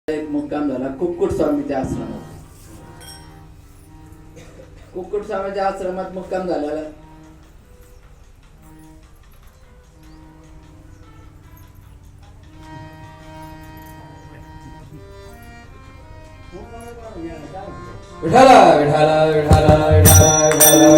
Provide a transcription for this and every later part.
एक मुक्काम झाला कुक्कुट स्वामीच्या आश्रमात. कुक्कुट स्वामीच्या आश्रमात मुक्काम झाला. विठाला विठाला विठाला विठाला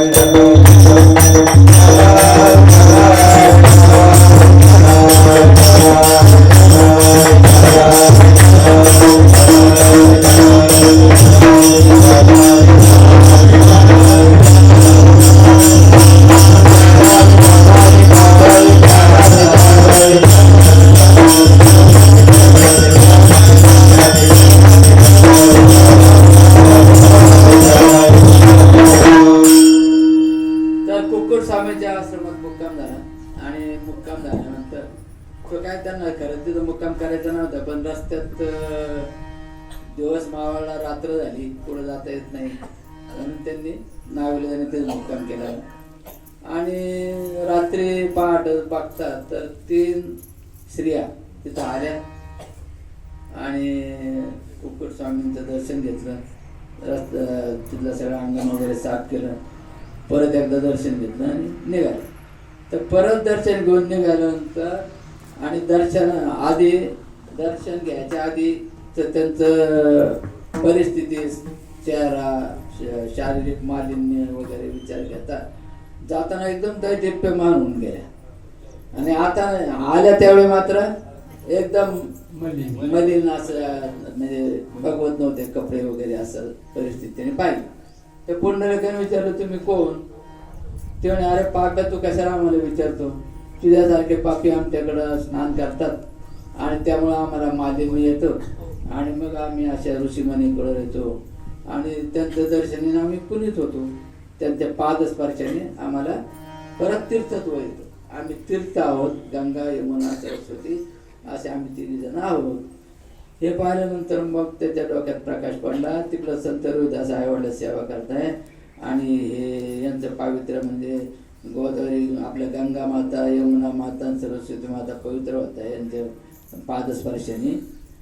आश्रमात मुक्काम झाला. आणि मुक्काम झाल्यानंतर तो काय त्यांना खरं तिथं मुक्काम करायचा नव्हता, पण रस्त्यात दिवस मावळला, रात्र झाली, पुढे जाता येत नाही म्हणून त्यांनी नाविलाजाने ते मुक्काम केला. आणि रात्री पहाट बघतात तर 3 स्त्रिया तिथं आल्या आणि कुक्कुट स्वामींचं दर्शन घेतलं. तिथलं सगळं अंगण वगैरे साफ केलं, परत एकदा दर्शन घेतलं आणि निघालं. तर परत दर्शन घेऊन निघाल्यानंतर आणि दर्शन घ्यायच्या आधी तर त्यांचं परिस्थिती, चेहरा, शारीरिक मालिन्य वगैरे विचार घेता जाताना एकदम दैदिप्यमान होऊन गेल्या. आणि आता आल्या त्यावेळी मात्र एकदम मलिन असं, म्हणजे बघवत नव्हते कपडे वगैरे, असं परिस्थितीने पाहिली. ते पुंडलिकाने विचारलं, तुम्ही कोण? ते म्हणे, अरे पापा, तू कशाला आम्हाला विचारतो? तुझ्यासारखे पापी आमच्याकडं स्नान करतात आणि त्यामुळं आम्हाला मालिन्य येतं आणि मग आम्ही अशा ऋषीमुनीकडे येतो आणि त्यांचं दर्शनाने आम्ही पुनीत होतो. त्यांच्या पादस्पर्शाने आम्हाला परत तीर्थत्व येतं. आम्ही तीर्थ आहोत, गंगा, यमुना, सरस्वती असे आम्ही 3 जण आहोत. हे पाहिल्यानंतर मग त्याच्या डोक्यात प्रकाश पडला. तिकडं संत रोहिदास आईवडील सेवा करताय आणि हे यांचं पावित्र्य म्हणजे गोदावरी, आपल्या गंगा माता, यमुना माता, सरस्वती माता पवित्र होत आहे यांच्या पादस्पर्शाने.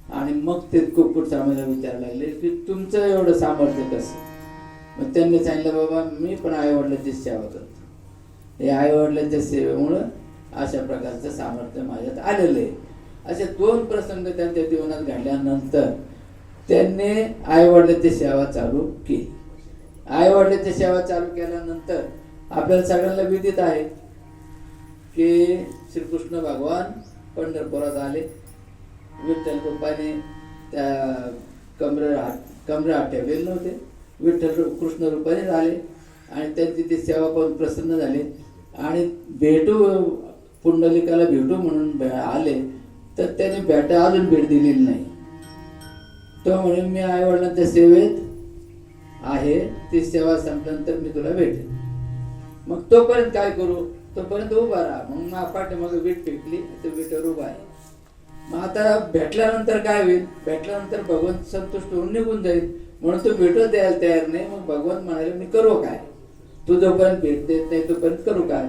आणि मग ते कुक्कुट स्वामीला विचारायला लागले की तुमचं एवढं सामर्थ्य कसं? मग त्यांनी सांगितलं, बाबा मी पण आईवडिलांची सेवा करतो. हे आईवडिलांच्या सेवेमुळं अशा प्रकारचं सामर्थ्य माझ्यात आलेलं आहे. असे 2 प्रसंग त्यांच्या जीवनात घडल्यानंतर त्यांनी आईवडिलांची सेवा चालू केली. आईवडिलांची सेवा चालू केल्यानंतर आपल्याला सगळ्यांना विदित आहे की श्रीकृष्ण भगवान पंढरपुरात आले. विठ्ठल रूपाने त्या कमरे ठेवलेले नव्हते, विठ्ठल कृष्ण रूपाने आले आणि त्यांची ती सेवा पाहून प्रसन्न झाले आणि पुंडलिकाला भेटू म्हणून आले. तर त्याने अजून भेट दिलेली नाही. तो म्हणे, मी आईवडिलांच्या सेवेत आहे, ती सेवा संपल्यानंतर मी तुला भेटेन. मग तोपर्यंत काय करू? तोपर्यंत उभा राहा. मग पाठीमागे वीट फेकली, तो विटेवर उभा आहे. मग आता भेटल्यानंतर काय होईल? भेटल्यानंतर भगवंत संतुष्ट होऊन निघून जाईल, म्हणून तू भेटू द्यायला तयार नाही. मग भगवंत म्हणाले, मी करू काय? तू जोपर्यंत भेट देत नाही तोपर्यंत करू काय?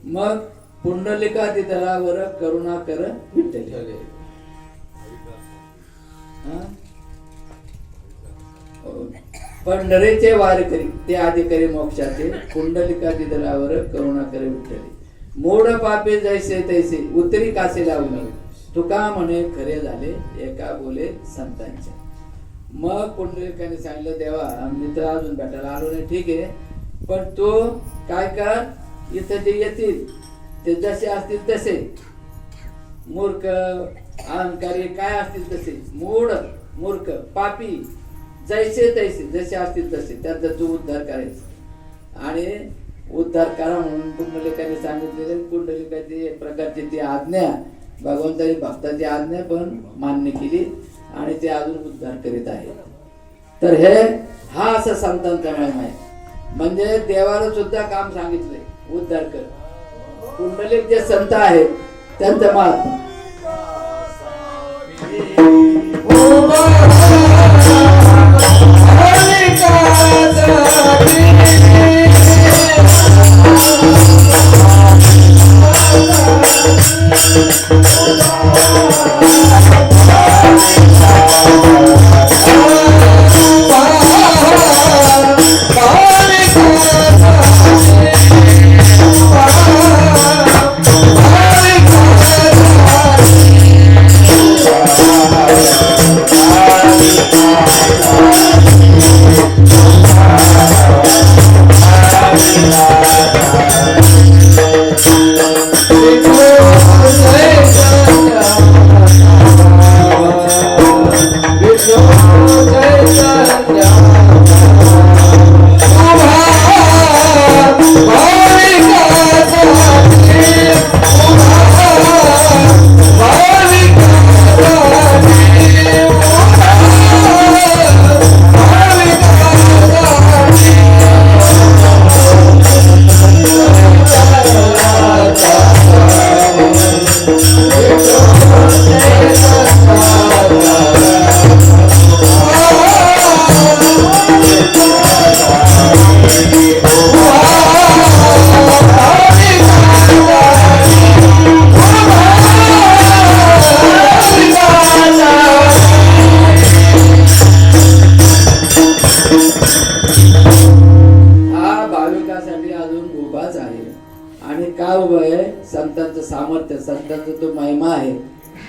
मग पुंडलिकादिदलावर करुणा कर विठ्ठल. पंढरीचे वारकरी ते अधिकारी मोक्षाचे, पुंडलिकादिदलावर करुणा कर विठ्ठल. मोड पापे जैसे तैसे उतरी कासे लावली, तुका म्हणे खरे झाले एका बोले संतांचे. मग पुंडलिकाने सांगितलं, देवा मी तर अजून भेटायला आलो नाही, ठीक आहे, पण तू काय कर, इथं जे येतील ते जसे असतील तसे, मूर्ख, अहंकारी काय असतील तसे, मूर्ख, पापी, जैसे तैसे, जसे असतील तसे त्यांचा तू उद्धार करायचा. आणि उद्धार करा म्हणून पुंडलिकाने सांगितलेले. पुंडलिकाची एक प्रकारची ती आज्ञा, भगवंताची भक्ताची आज्ञा पण मान्य केली आणि ते अजून उद्धार करीत आहे. तर हा असा संतांचा महिमा आहे. म्हणजे देवाला सुद्धा काम सांगितलंय, उद्धार कर. पुंडलिक जे संत आहेत त्यांचं महात्मा. Oh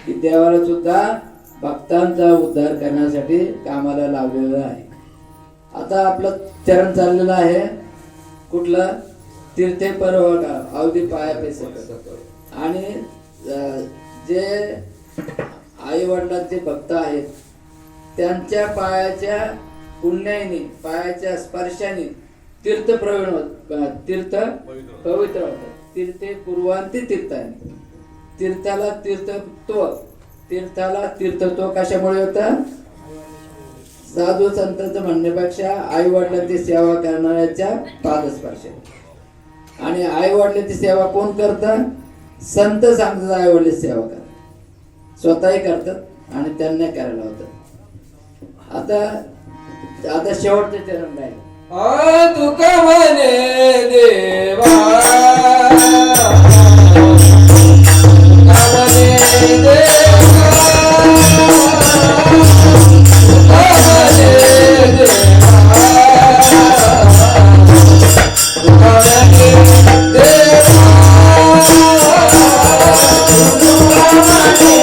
की देवाला सुद्धा भक्तांचा उद्धार करण्यासाठी कामाला लावलेलं आहे. आता आपलं चरण चाललेलं आहे कुठलं, तीर्थे परवा अवधी पाया पेसक. आणि जे आई वडिलांचे भक्त आहेत त्यांच्या पायाच्या पुण्याने, पायाच्या स्पर्शाने तीर्थ प्रवीण तीर्थ पवित्र होतात. तीर्थे पूर्वांती तीर्थाने, तीर्थाला तीर्थत्व कशामुळे होतं? साधू संतांचं म्हणण्यापेक्षा आई वडिलांची सेवा करणाऱ्याच्या पादस्पर्श. आणि आई वडिलांची सेवा कोण करतात? संत सांगतात आई वडिलांची सेवा करा, स्वतःही करतात आणि त्यांना करायला होतं. आता शेवटचे चरण राहिले. तुका म्हणे देवा, तुका म्हणे देवा, तुका म्हणे देवा, तुका म्हणे देवा, तुका म्हणे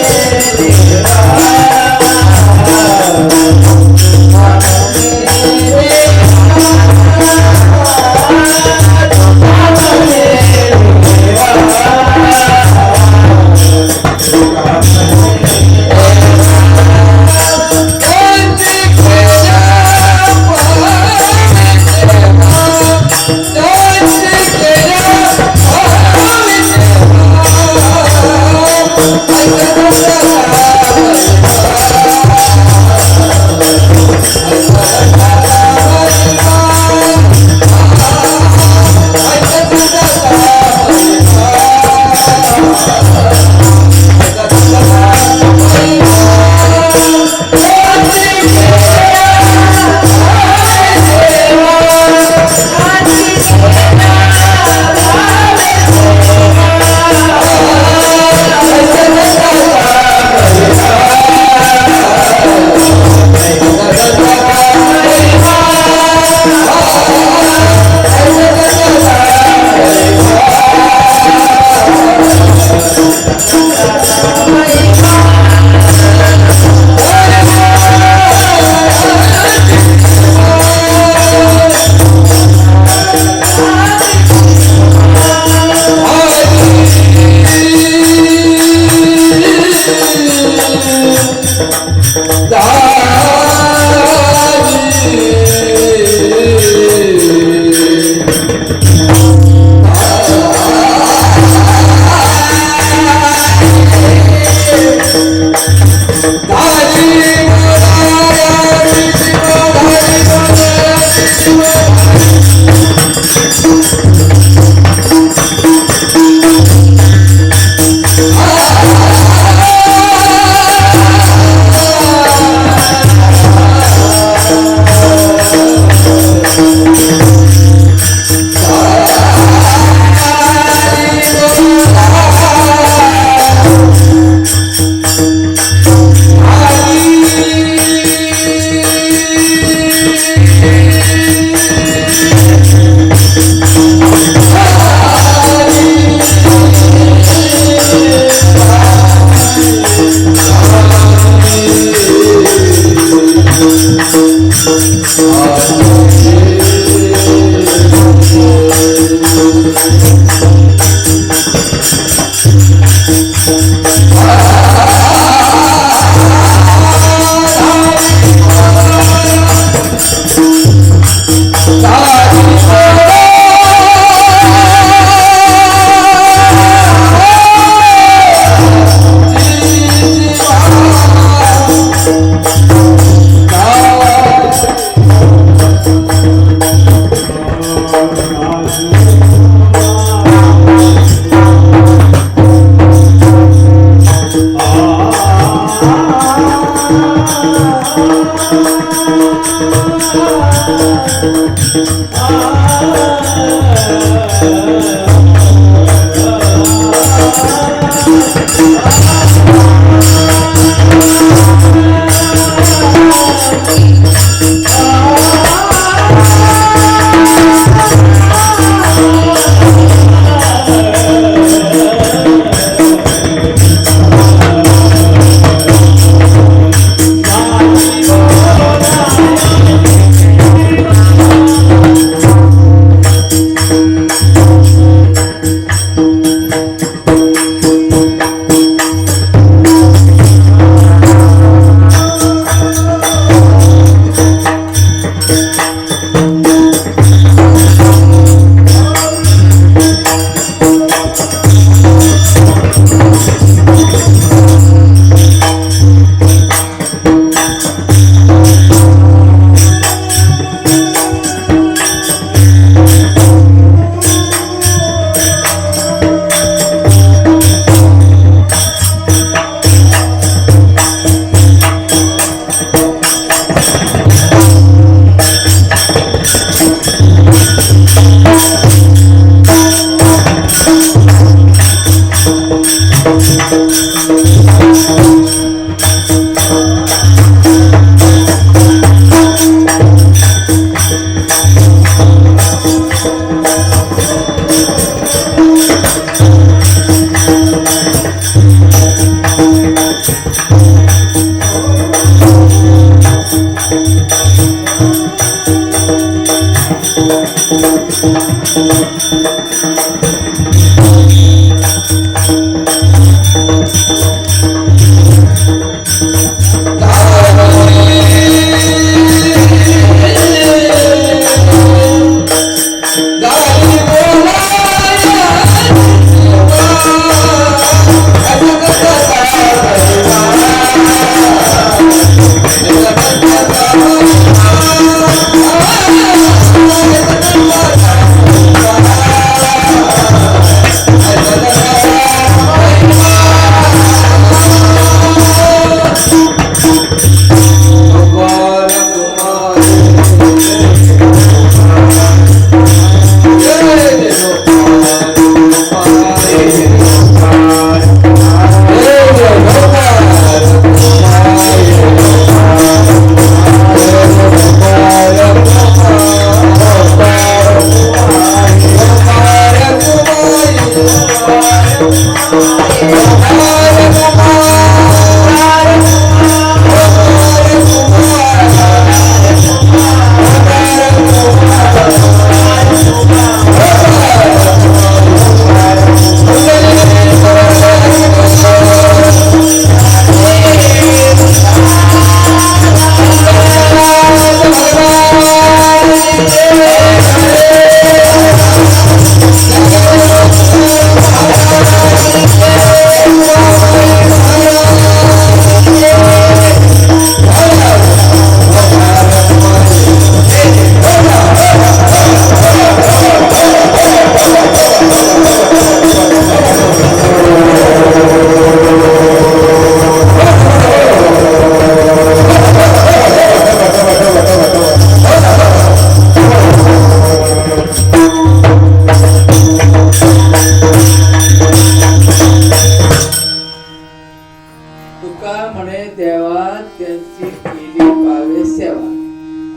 तुका म्हणे देवा त्यांची केली पावे सेवा.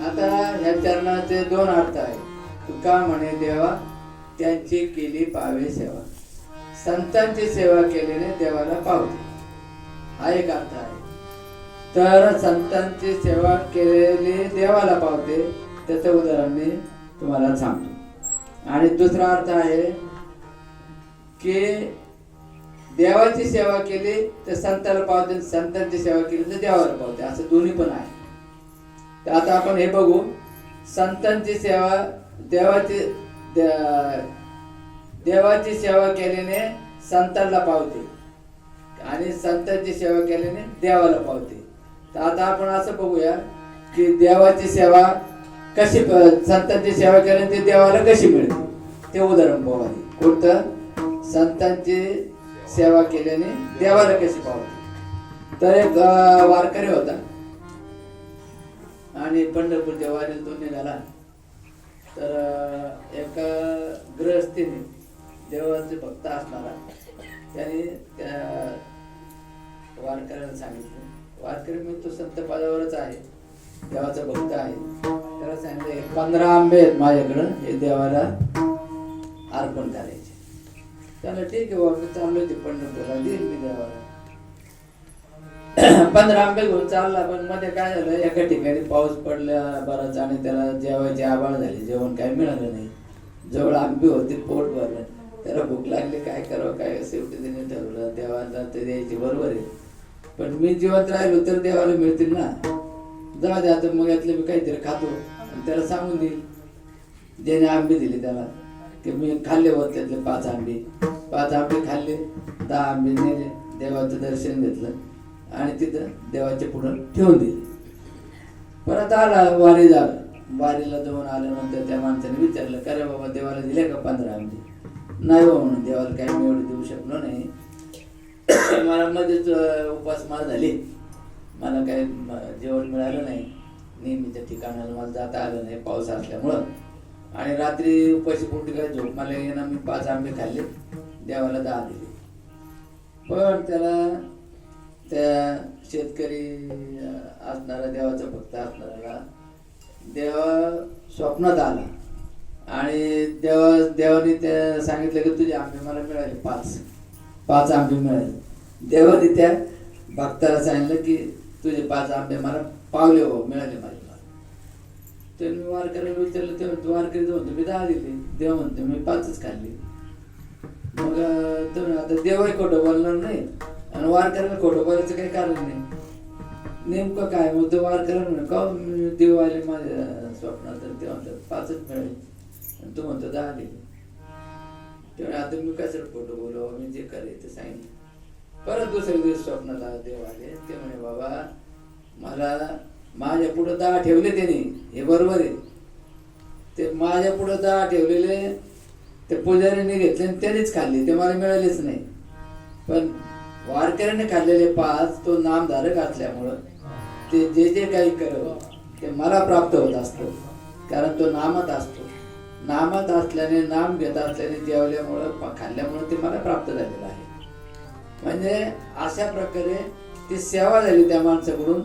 आता ह्या चरणाचे दोन अर्थ आहेत. तुका म्हणे देवा त्यांची केली पावे सेवा. संतांची सेवा केल्याने देवाला पावते, हा एक अर्थ आहे. तर संतांची सेवा केलेली देवाला पावते, त्याचं उदाहरण मी तुम्हाला सांगतो. आणि दुसरा अर्थ आहे की देवाची सेवा केली तर संताला पावते, संतांची सेवा केली तर देवाला पावते, असं दोन्ही पण आहे. तर आता आपण हे बघू. संतांची सेवा देवाची सेवा केल्याने संतांना पावते आणि संतांची सेवा केल्याने देवाला पावते. तर आता आपण असं बघूया की देवाची सेवा कशी, संतांची सेवा केल्याने ते देवाला कशी मिळते ते उदाहरण पाहू. कोणतं? संतांची सेवा केल्याने देवाला कशी पावते. तर एक वारकरी होता आणि पंढरपूरच्या वारीतून निघाला. तर एका गृहस्थीने, देवाचे भक्त असणारा, त्याने त्या वारकऱ्याला सांगितलं, वारकरी मी तो संत पदावरच आहे, देवाचा भक्त आहे. त्याला सांगितलं 15 आंबे आहेत माझ्याकडं, हे देवाला अर्पण करायचे. त्याला ठीक आहे बाबा, चाललो ते पंढरपूरला, देईल मी देवाला. 15 आंबे घेऊन चालला. पण मध्ये काय झालं, एका ठिकाणी पाऊस पडला बराच आणि त्याला जेवायची आबाळ झाली, जेवण काही मिळालं नाही. जवळ आंबे होते, पोट भरलं, त्याला भूक लागली, काय करावं काय. शेवटी त्याने ठरवलं देवाला ते द्यायची, बरोबर आहे, पण मी जिवंत राहिलो तर देवाला मिळतील ना, जाऊ दे आता मग यातले मी काहीतरी खातो आणि त्याला सांगून देईल. ज्याने आंबे दिले त्याला की मी खाल्ले होते त्यातले 5 आंबे खाल्ले, 10 आंबे नेले, देवाचं दर्शन घेतलं आणि तिथं देवाच्या पुढं ठेवून दिले. परत आला वारी झाला. वारीला जाऊन आल्यानंतर त्या माणसाने विचारलं, का रे बाबा देवाला दिले का 15 आंबे? नाही बाबा म्हणून, देवाला काही मी एवढं देऊ शकलो नाही, मला मध्येच उपासमार झाली, मला काही जेवण मिळालं नाही, नेहमीच्या ठिकाणाला मला जाता आलं नाही पाऊस असल्यामुळं, आणि रात्री उपाशी पोटी काय झोप मला येणं, मी 5 आंबे खाल्ले, देवाला 10 दिले. पण त्याला त्या शेतकरी असणारा, देवाचा भक्त असणाऱ्याला देवा स्वप्नात आला आणि देवाने त्या सांगितलं की तुझे आंबे मला मिळाले, 5 आंबे मिळाले. देवाने त्या भक्ताला सांगितलं की तुझे 5 आंबे मला पावले, हो मिळाले मला. तर मी वारकऱ्याला विचारलं, तेव्हा वारकरी म्हणतो मी 10 दिली, देव म्हणतो मी 5च खाल्ली. मग तुम्ही आता देवही खोटं बोलणार नाही आणि वारकऱ्याला खोटं बोलायचं काही कारण नाही. नेमकं काय मग तो वारकऱ्याला म्हणून का देव आले माझ्या स्वप्नात, ते म्हणतात 5च मिळाले आणि तू म्हणतो 10 दिली. तेव्हा आता मी कसं खोटं बोलू, मी जे करेल ते सांगितलं. परत दुसऱ्या दिवस स्वप्नात देव आले. ते म्हणे बाबा मला माझ्या पुढं 10 ठेवले त्याने, हे बरोबर आहे. ते माझ्या पुढं 10 ठेवलेले ते पुजारीने घेतले आणि त्यानेच खाल्ले, ते मला मिळालेच नाही. पण वारकऱ्याने खाल्लेले 5 तो नामधारक असल्यामुळं ते जे जे काही करावं ते मला प्राप्त होत असतं, कारण तो नामात असतो. नामात असल्याने, नाम घेत असल्याने, जेवल्यामुळं खाल्ल्यामुळं ते मला प्राप्त झालेलं आहे. म्हणजे अशा प्रकारे ती सेवा झाली त्या माणसाकडून.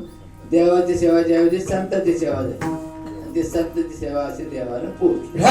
देवाची सेवा ज्यावेळी संतांची सेवा झाली, ती संतांची सेवा अशी देवाला पोहोचली.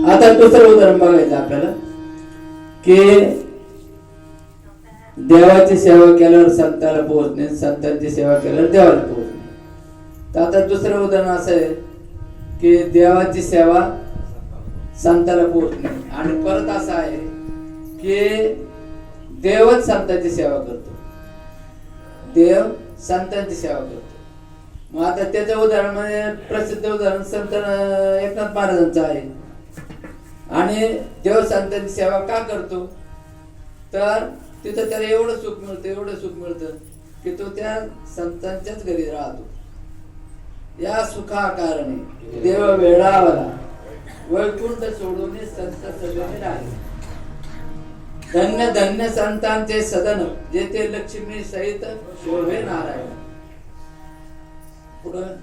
आता दुसरं उदाहरण बघायचं आपल्याला की देवाची सेवा केल्यावर संताला पोहोचणे, संतांची सेवा केल्यावर देवाला पोहोचणे. तर आता दुसरं उदाहरण असं आहे की देवाची सेवा संताला पोहोचणे, आणि परत असं आहे की देवच संतांची सेवा करतो, देव संतांची सेवा करतो. मग आता त्याचं उदाहरण म्हणजे प्रसिद्ध उदाहरण संत एकनाथ महाराजांचं आहे. आणि देव संतांची सेवा का करतो, तर तिथं त्याला एवढं सुख मिळतं, एवढं सुख मिळतं की तो त्या संतांच्याच घरी राहतो. या सुखा कारणे देव वेळावला वैकुंठ सोडून संत सजने राहिले. धन्य धन्य संतांचे सदन जेथे लक्ष्मी सहित शोभे नारायण. पुढं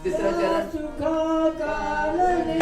तिसरा चरण. सुखा कारणे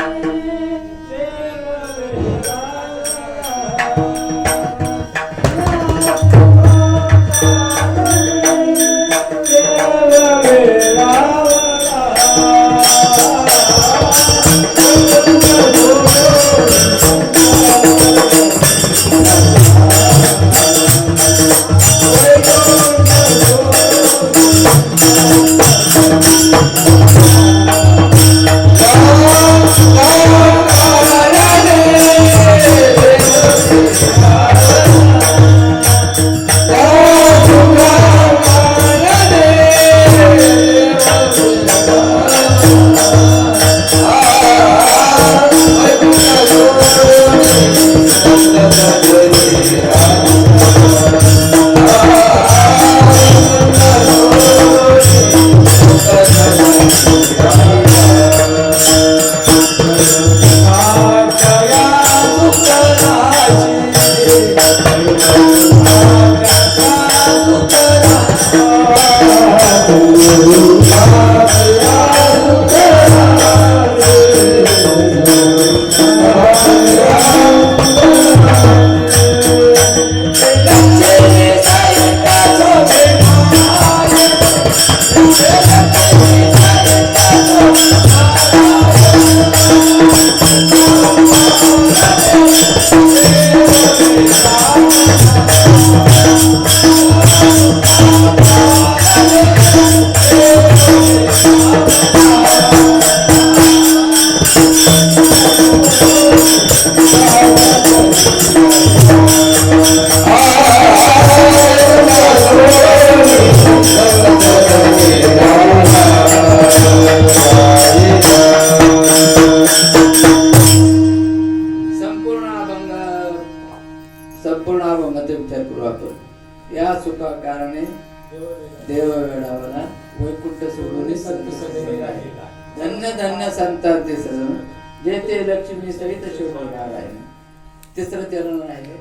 संपूर्ण अभंगाचा विचार करू आपण. या सुखा कारणे देव वेडावला वैकुंठ सोडून संत सदैव राहिला. धन्य धन्य संतांचे सजन जे ते लक्ष्मी सहित शेवटी नारायण. तिसरं चरण आहे